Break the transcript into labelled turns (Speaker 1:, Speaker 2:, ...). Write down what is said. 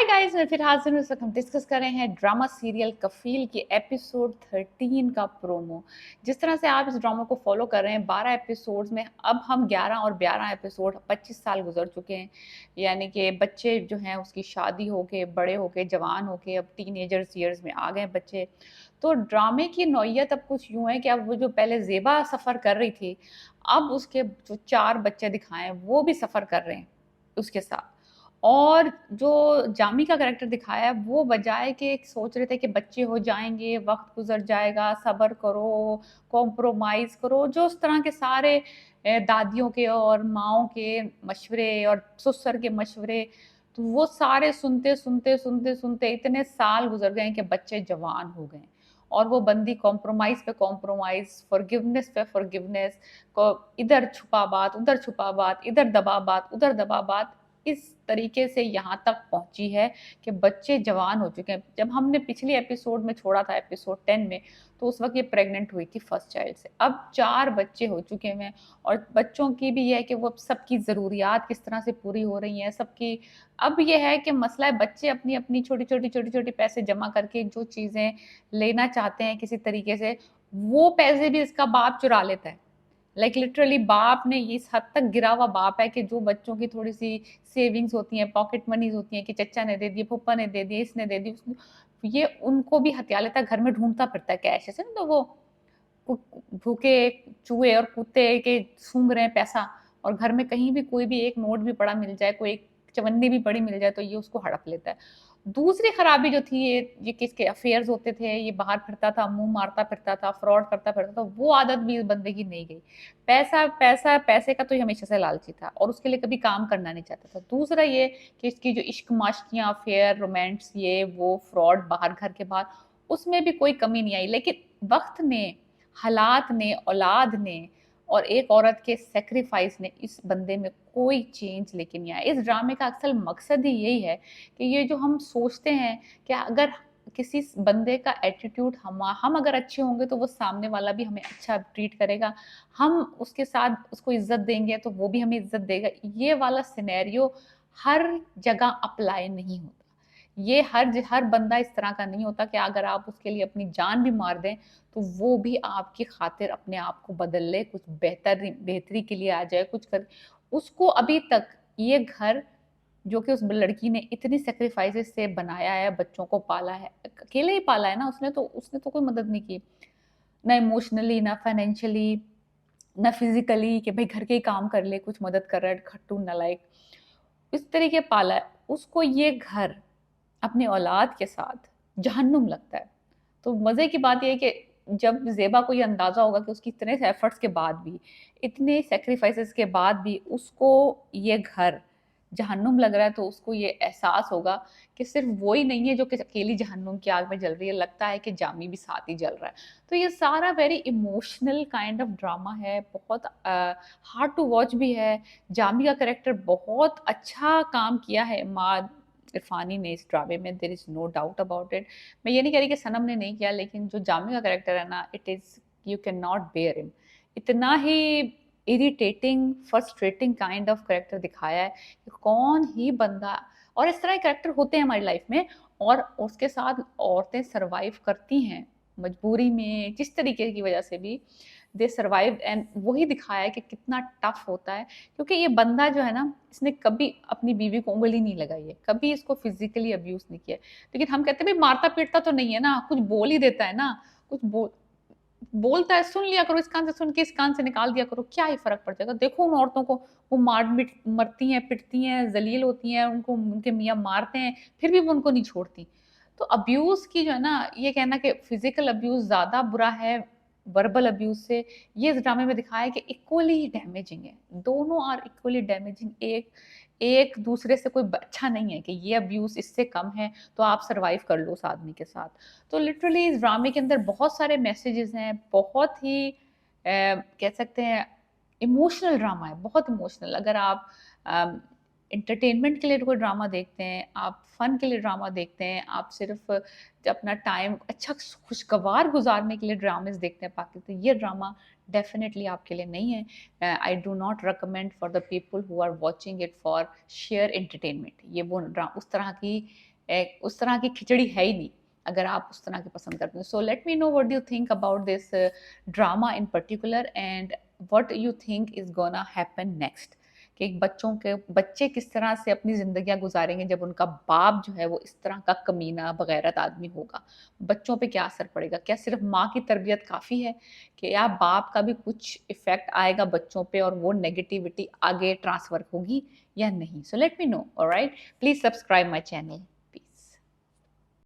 Speaker 1: Guys, मैं फिर हाजिर हूँ। इस वक्त हम डिस्कस कर रहे हैं ड्रामा सीरियल कफील की एपिसोड 13 का प्रोमो। जिस तरह से आप इस ड्रामा को फॉलो कर रहे हैं 12 एपिसोड्स में, अब हम 11 और 11 एपिसोड 25 साल गुजर चुके हैं। यानी कि बच्चे जो हैं उसकी शादी हो के बड़े हो के जवान हो के अब टीनेजर्स ईयर्स में आ गए बच्चे। तो ड्रामे की नौयत अब कुछ यूं है कि अब वो जो पहले जेबा सफ़र कर रही थी, अब उसके जो 4 बच्चे दिखाए वो भी सफ़र कर रहे हैं उसके साथ। और जो जामी का कैरेक्टर दिखाया है वो बजाय के सोच रहे थे कि बच्चे हो जाएँगे, वक़्त गुज़र जाएगा, सब्र करो, कॉम्प्रोमाइज़ करो, जो उस तरह के सारे दादियों के और माँओं के मशवरे और ससुर के मशवरे, तो वो सारे सुनते इतने साल गुज़र गए हैं कि बच्चे जवान हो गए हैं। और वो बंदी कॉम्प्रोमाइज़ पे कॉम्प्रोमाइज़, फ़ॉरगिवनेस पे फ़ॉरगिवनेस, को इधर छुपा बात, उधर छुपा बात, इधर दबा बात, उधर दबा बात, इस तरीके से यहाँ तक पहुँची है कि बच्चे जवान हो चुके हैं। जब हमने पिछले एपिसोड में छोड़ा था एपिसोड 10 में, तो उस वक़्त ये प्रेग्नेंट हुई थी फर्स्ट चाइल्ड से। अब 4 बच्चे हो चुके हैं और बच्चों की भी ये है कि वो अब सबकी ज़रूरियात किस तरह से पूरी हो रही हैं, सबकी। अब ये है कि मसला है बच्चे अपनी-अपनी छोटी-छोटी पैसे जमा करके जो चीज़ें लेना चाहते हैं किसी तरीके से, वो पैसे भी इसका बाप चुरा लेता है। लाइक लिटरली बाप ने ये इस हद तक गिरा हुआ बाप है कि जो बच्चों की थोड़ी-सी सेविंग्स होती हैं, पॉकेट मनीज़ होती हैं कि चचा ने दे दिए, फूफा ने दे दिए, इसने दे दी, उसने, ये उनको भी हथिया लेता है, घर में ढूँढता फिरता है कैश। ऐसे ना, तो वो कु भूखे चूहे और कुत्ते के सूंघ रहे हैं पैसा, और घर में कहीं भी कोई भी एक नोट भी पड़ा मिल जाए, कोई एक चवन्नी भी पड़ी मिल जाए, तो ये उसको हड़प लेता है। दूसरी खराबी जो थी, ये किसके अफेयर्स होते थे, ये बाहर फिरता था, मुँह मारता फिरता था, फ्रॉड करता फिरता था, वो आदत भी इस बंदे की नहीं गई। पैसे का तो ये हमेशा से लालची था और उसके लिए कभी काम करना नहीं चाहता था। दूसरा ये कि इसकी जो इश्क-माश्कियाँ, अफेयर, रोमांस, ये वो फ्रॉड बाहर, घर के बाहर, उसमें भी कोई कमी नहीं आई। लेकिन वक़्त ने, हालात ने, औलाद ने और एक औरत के सैक्रिफाइस ने इस बंदे में कोई चेंज लेके नहीं आया। इस ड्रामे का असल मकसद ही यही है कि ये जो हम सोचते हैं कि अगर किसी बंदे का एटीट्यूड, हम अगर अच्छे होंगे तो वो सामने वाला भी हमें अच्छा ट्रीट करेगा, हम उसके साथ उसको इज्जत देंगे तो वो भी हमें इज्जत देगा। ये वाला सिनेरियो हर जगह अप्लाई नहीं होता। ये हर बंदा इस तरह का नहीं होता कि अगर आप उसके लिए अपनी जान भी मार दें तो वो भी आपकी खातिर अपने आप को बदल ले, कुछ बेहतरी के लिए आ जाए, कुछ कर। उसको अभी तक ये घर जो कि उस लड़की ने इतनी सैक्रिफाइसेस से बनाया है, बच्चों को पाला है, अकेले ही पाला है ना, उसने तो कोई मदद नहीं की, ना इमोशनली, ना फाइनेंशियली, ना फिजिकली कि भाई घर के ही काम कर ले, कुछ मदद कर रहा है, खट्टू नालायक, इस तरीके पाला है। उसको ये घर अपनी औलाद के साथ जहन्नुम लगता है। तो मज़े की बात ये है कि जब ज़ेबा को ये अंदाज़ा होगा कि उसकी इतने एफ़र्ट्स के बाद भी, इतने सैक्रिफाइसेस के बाद भी उसको ये घर जहन्नुम लग रहा है, तो उसको ये एहसास होगा कि सिर्फ़ वो ही नहीं है जो कि अकेली जहन्नुम की आग में जल रही है, लगता है कि जामी भी साथ ही जल रहा है। तो ये सारा very emotional kind of drama है, बहुत हार्ड टू वॉच भी है। जामी का कैरेक्टर बहुत अच्छा काम किया है इमाद इरफानी ने इस ड्रामे में, there is no doubt about it. मैं ये नहीं कह रही कि सनम ने नहीं किया, लेकिन जो जामी का कैरेक्टर है ना, it is, you can not bear him. इतना ही irritating, frustrating kind of character दिखाया है कि कौन ही बंदा, और इस तरह के कैरेक्टर होते हैं हमारी लाइफ में, और उसके साथ औरतें सर्वाइव करती हैं मजबूरी में, जिस तरीके की वजह से भी दे सर्वाइव, एंड वही दिखाया है कि कितना टफ होता है। क्योंकि ये बंदा जो है ना, इसने कभी अपनी बीवी को उँगली नहीं लगाई है, कभी इसको फिज़िकली अब्यूज़ नहीं किया है। लेकिन हम कहते हैं भई मारता-पीटता तो नहीं है ना, कुछ बोल ही देता है ना, कुछ बोलता है, सुन लिया करो, इस कान से सुन के इस कान से निकाल दिया करो, क्या ही फ़र्क पड़ जाएगा? देखो उन औरतों को, वो मरती हैं, पिटती हैं, ज़लील होती हैं, उनको उनके मियाँ मारते हैं, फिर भी वो उनको नहीं छोड़ती। तो अब्यूज़ की जो है ना, ये कहना कि फ़िज़िकल अब्यूज़ ज़्यादा बुरा है वर्बल अब्यूज़ से, ये इस ड्रामे में दिखाया है कि इक्वली डैमेजिंग है। दोनों आर इक्वली डैमेजिंग, एक एक दूसरे से कोई अच्छा नहीं है कि ये अब्यूज़ इससे कम है, तो आप सर्वाइव कर लो उस आदमी के साथ। तो लिटरली इस ड्रामे के अंदर बहुत सारे मैसेजेस हैं, बहुत ही कह सकते हैं इमोशनल ड्रामा है, बहुत इमोशनल। अगर आप एंटरटेनमेंट के लिए कोई ड्रामा देखते हैं, आप फन के लिए ड्रामा देखते हैं, आप सिर्फ अपना टाइम अच्छा खुशगवार गुजारने के लिए ड्रामेस देखते हैं पाकिस्तान, ये ड्रामा डेफिनेटली आपके लिए नहीं है। I do not recommend for the people who are watching it for sheer entertainment. ये वो उस तरह की उस तरह की खिचड़ी है ही नहीं, अगर आप उस तरह की पसंद करते हैं। So let me know what do you think about this drama in particular, and what you think is gonna happen next, कि बच्चे किस तरह से अपनी ज़िंदगियाँ गुज़ारेंगे जब उनका बाप जो है वो इस तरह का कमीना बग़ैरत आदमी होगा। बच्चों पे क्या असर पड़ेगा? क्या सिर्फ़ माँ की तरबियत काफ़ी है, कि या बाप का भी कुछ इफ़ेक्ट आएगा बच्चों पे और वो नेगेटिविटी आगे ट्रांसफ़र होगी या नहीं? So let me know, alright? Please subscribe my channel.